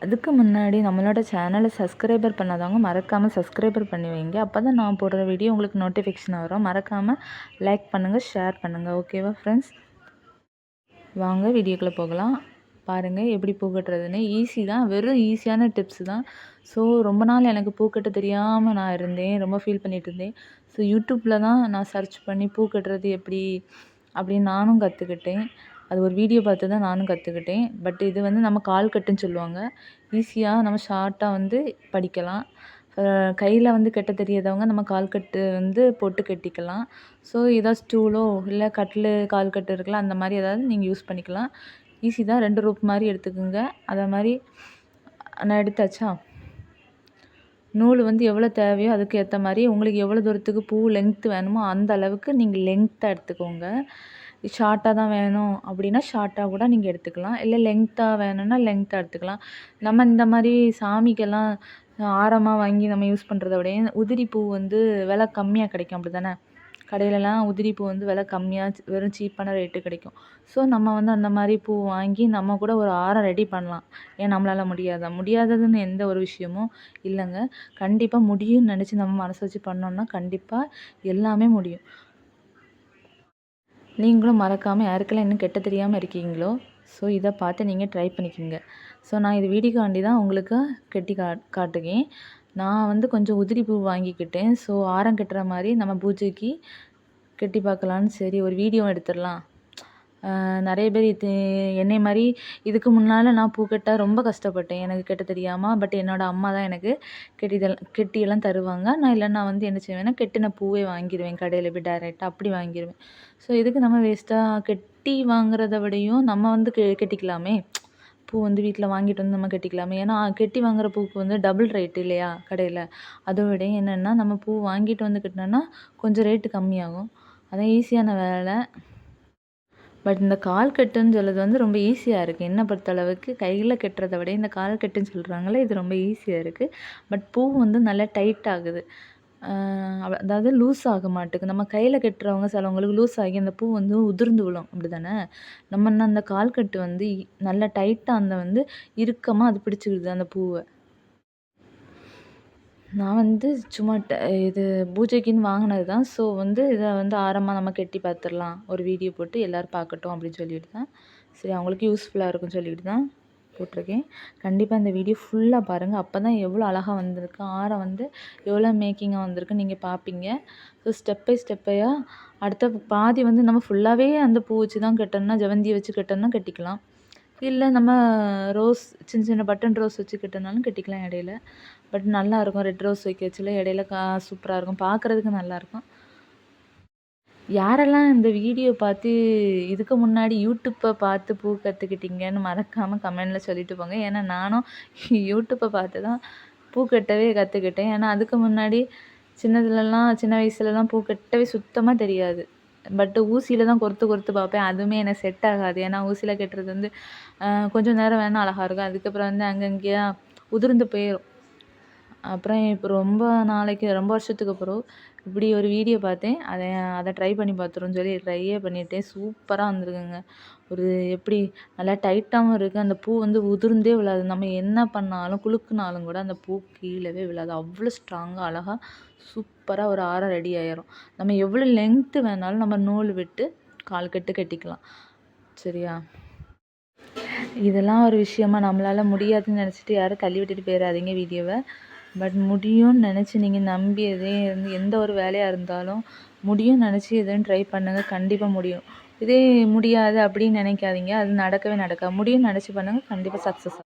அதுக்கு முன்னாடி நம்மளோட சேனலை சப்ஸ்கிரைபர் பண்ணாதவங்க மறக்காமல் சப்ஸ்கிரைபர் பண்ணி வைங்க. அப்போ தான் நான் போடுற வீடியோ உங்களுக்கு நோட்டிஃபிகேஷன் வரும். மறக்காமல் லைக் பண்ணுங்கள், ஷேர் பண்ணுங்கள். ஓகேவா ஃப்ரெண்ட்ஸ்? வாங்க வீடியோக்குள்ளே போகலாம். பாருங்கள் எப்படி பூ கட்டுறதுன்னு. ஈஸி தான், வெறும் ஈஸியான டிப்ஸ் தான். ஸோ ரொம்ப நாள் எனக்கு பூ கட்ட தெரியாமல் நான் இருந்தேன், ரொம்ப ஃபீல் பண்ணிகிட்டு இருந்தேன். ஸோ யூடியூப்பில் தான் நான் சர்ச் பண்ணி பூ கட்டுறது எப்படி அப்படின்னு நானும் கற்றுக்கிட்டேன். அது ஒரு வீடியோ பார்த்து தான் நானும் கற்றுக்கிட்டேன். பட் இது வந்து நம்ம கால் கட்டுன்னு சொல்லுவாங்க. ஈஸியாக நம்ம ஷார்ட்டாக வந்து படிக்கலாம். கையில் வந்து கட்ட தெரியாதவங்க நம்ம கால் கட்டு வந்து போட்டு கட்டிக்கலாம். ஸோ ஏதாவது ஸ்டூலோ இல்லை கட்டில் கால் கட்டு இருக்கலாம், அந்த மாதிரி ஏதாவது நீங்கள் யூஸ் பண்ணிக்கலாம். ஈஸி தான். 2 ரூப் மாதிரி எடுத்துக்கோங்க. அதை மாதிரி நான் எடுத்தாச்சா, நூல் வந்து எவ்வளோ தேவையோ அதுக்கு ஏற்ற மாதிரி உங்களுக்கு எவ்வளோ தூரத்துக்கு பூ லென்த்து வேணுமோ அந்த அளவுக்கு நீங்கள் லென்த்தாக எடுத்துக்கோங்க. ஷார்ட்டாக தான் வேணும் அப்படின்னா ஷார்ட்டாக கூட நீங்கள் எடுத்துக்கலாம். இல்லை லென்த்தாக வேணும்னா லென்த்தாக எடுத்துக்கலாம். நம்ம இந்த மாதிரி சாமிக்கெல்லாம் ஆரமாக வாங்கி நம்ம யூஸ் பண்ணுறத விட உதிரி பூ வந்து விலை கம்மியாக கிடைக்கும், அப்படி தானே? கடையிலலாம் உதிரி பூ வந்து விலை கம்மியாக வெறும் சீப்பான ரேட்டு கிடைக்கும். ஸோ நம்ம வந்து அந்த மாதிரி பூ வாங்கி நம்ம கூட ஒரு ஆரம் ரெடி பண்ணலாம். ஏன் நம்மளால் முடியாததுன்னு எந்த ஒரு விஷயமும் இல்லைங்க. கண்டிப்பாக முடியும்னு நினச்சி நம்ம மனசு வச்சு பண்ணோம்னா கண்டிப்பாக எல்லாமே முடியும். நீங்களும் மறக்காமல் யாருக்கெல்லாம் இன்னும் கெட்ட தெரியாமல் இருக்கீங்களோ, ஸோ இதை பார்த்து நீங்கள் ட்ரை பண்ணிக்கோங்க. ஸோ நான் இது வீடியோக்காண்டி தான் உங்களுக்கு கட்டி காட்டுகேன். நான் வந்து கொஞ்சம் உதிரி பூ வாங்கிக்கிட்டேன். ஸோ ஆரம் கட்டுற மாதிரி நம்ம பூஜைக்கு கட்டி பார்க்கலான்னு சரி ஒரு வீடியோ எடுத்துடலாம். நிறைய பேர் என்னை மாதிரி இதுக்கு முன்னால் நான் பூ கட்ட ரொம்ப கஷ்டப்பட்டேன், எனக்கு கட்ட தெரியாமல். பட் என்னோடய அம்மா தான் எனக்கு கெட்டியெல்லாம் தருவாங்க. நான் இல்லைன்னா வந்து என்ன செய்வேன்னா கெட்டின பூவே வாங்கிடுவேன், கடையில் போய் டைரெக்டாக அப்படி வாங்கிடுவேன். ஸோ இதுக்கு நம்ம வேஸ்ட்டாக கெட்டி வாங்குறத விடையும் நம்ம வந்து கெட்டிக்கலாமே. பூ வந்து வீட்டில் வாங்கிட்டு வந்து நம்ம கெட்டிக்கலாமே. ஏன்னா கெட்டி வாங்குகிற பூவுக்கு வந்து டபுள் ரேட்டு இல்லையா கடையில். அதை விட என்னென்னா நம்ம பூ வாங்கிட்டு வந்து கட்டினோன்னா கொஞ்சம் ரேட்டு கம்மியாகும். அதான் ஈஸியான வேலை. பட் இந்த கால் கட்டுன்னு சொல்கிறது வந்து ரொம்ப ஈஸியாக இருக்குது என்னை பொறுத்தளவுக்கு. கையில் கட்டுறத விட இந்த கால் கட்டுன்னு சொல்கிறாங்களே இது ரொம்ப ஈஸியாக இருக்குது. பட் பூ வந்து நல்லா டைட் ஆகுது, அதாவது லூஸ் ஆக மாட்டேங்குது. நம்ம கையில் கட்டுறவங்க சிலவங்களுக்கு லூஸ் ஆகி அந்த பூ வந்து உதிர்ந்து விழும், அப்படி தானே? நம்ம அந்த கால் கட்டு வந்து நல்லா டைட்டாக அந்த வந்து இறுக்கமாக அது பிடிச்சிக்கிடுது அந்த பூவை. நான் வந்து சும்மா இது பூஜைக்குன்னு வாங்கினது தான். ஸோ வந்து இதை வந்து ஆரமாக நம்ம கட்டி பார்த்துடலாம், ஒரு வீடியோ போட்டு எல்லோரும் பார்க்கட்டும் அப்படின்னு சொல்லிட்டு தான். சரி அவங்களுக்கு யூஸ்ஃபுல்லாக இருக்குன்னு சொல்லிட்டு தான் போட்டிருக்கேன். கண்டிப்பாக இந்த வீடியோ ஃபுல்லாக பாருங்கள். அப்போ தான் எவ்வளோ அழகாக வந்திருக்கு, ஆரம் வந்து எவ்வளோ மேக்கிங்காக வந்திருக்குன்னு நீங்கள் பார்ப்பீங்க. ஸோ ஸ்டெப் பை ஸ்டெப்பையாக அடுத்த பாதி வந்து நம்ம ஃபுல்லாகவே அந்த பூ வச்சு தான் கட்டணும்னா, ஜெவந்தியை வச்சு கட்டணும்னா கட்டிக்கலாம். இல்லை நம்ம ரோஸ் சின்ன சின்ன பட்டன் ரோஸ் வச்சு கட்டினாலும் கட்டிக்கலாம் இடையில. பட் நல்லாயிருக்கும் ரெட் ரோஸ் வைக்க வச்சுல இடையில சூப்பராக இருக்கும், பார்க்குறதுக்கு நல்லாயிருக்கும். யாரெல்லாம் இந்த வீடியோ பார்த்து இதுக்கு முன்னாடி யூடியூப்பை பார்த்து பூ கற்றுக்கிட்டீங்கன்னு மறக்காமல் கமெண்டில் சொல்லிட்டு போங்க. ஏன்னா நானும் யூடியூப்பை பார்த்து தான் பூ கட்டவே கற்றுக்கிட்டேன். ஏன்னா அதுக்கு முன்னாடி சின்ன வயசுலலாம் பூ கட்டவே சுத்தமாக தெரியாது. பட்டு ஊசியில் தான் கொறுத்து பார்ப்பேன். அதுவுமே எனக்கு செட் ஆகாது. ஏன்னா ஊசியில் கட்டுறது வந்து கொஞ்சம் நேரம் வேணால் அழகாக இருக்கும், அதுக்கப்புறம் வந்து அங்கங்கேயா உதிர்ந்து போயிடும். அப்புறம் இப்போ ரொம்ப வருஷத்துக்கு அப்புறம் இப்படி ஒரு வீடியோ பார்த்தேன். அதை ட்ரை பண்ணி பார்த்துருன்னு சொல்லி ட்ரையே பண்ணிவிட்டேன். சூப்பராக வந்திருக்குங்க. ஒரு எப்படி நல்லா டைட்டாகவும் இருக்குது. அந்த பூ வந்து உதிர்ந்தே விழாது. நம்ம என்ன பண்ணாலும் குலுக்குனாலும் கூட அந்த பூ கீழவே விழாது. அவ்வளோ ஸ்ட்ராங்காக அழகாக சூப்பராக ஒரு ஆரம் ரெடி ஆயிரும். நம்ம எவ்வளோ லென்த்து வேணாலும் நம்ம நூல் விட்டு கால் கட்டு கட்டிக்கலாம். சரியா? இதெல்லாம் ஒரு விஷயமா நம்மளால் முடியாதுன்னு நினச்சிட்டு யாரும் தள்ளி விட்டுட்டு போயிடாதீங்க வீடியோவை. பட் முடியும்னு நினச்சி நீங்கள் நம்பி எந்த ஒரு வேலையாக இருந்தாலும் முடியும்னு நினச்சி எதுவும் ட்ரை பண்ணுங்கள், கண்டிப்பாக முடியும். இதே முடியாது அப்படின்னு நினைக்காதீங்க, அது நடக்கவே நடக்காது. முடியும்னு நினச்சி பண்ணுங்கள், கண்டிப்பாக சக்ஸஸ் ஆகும்.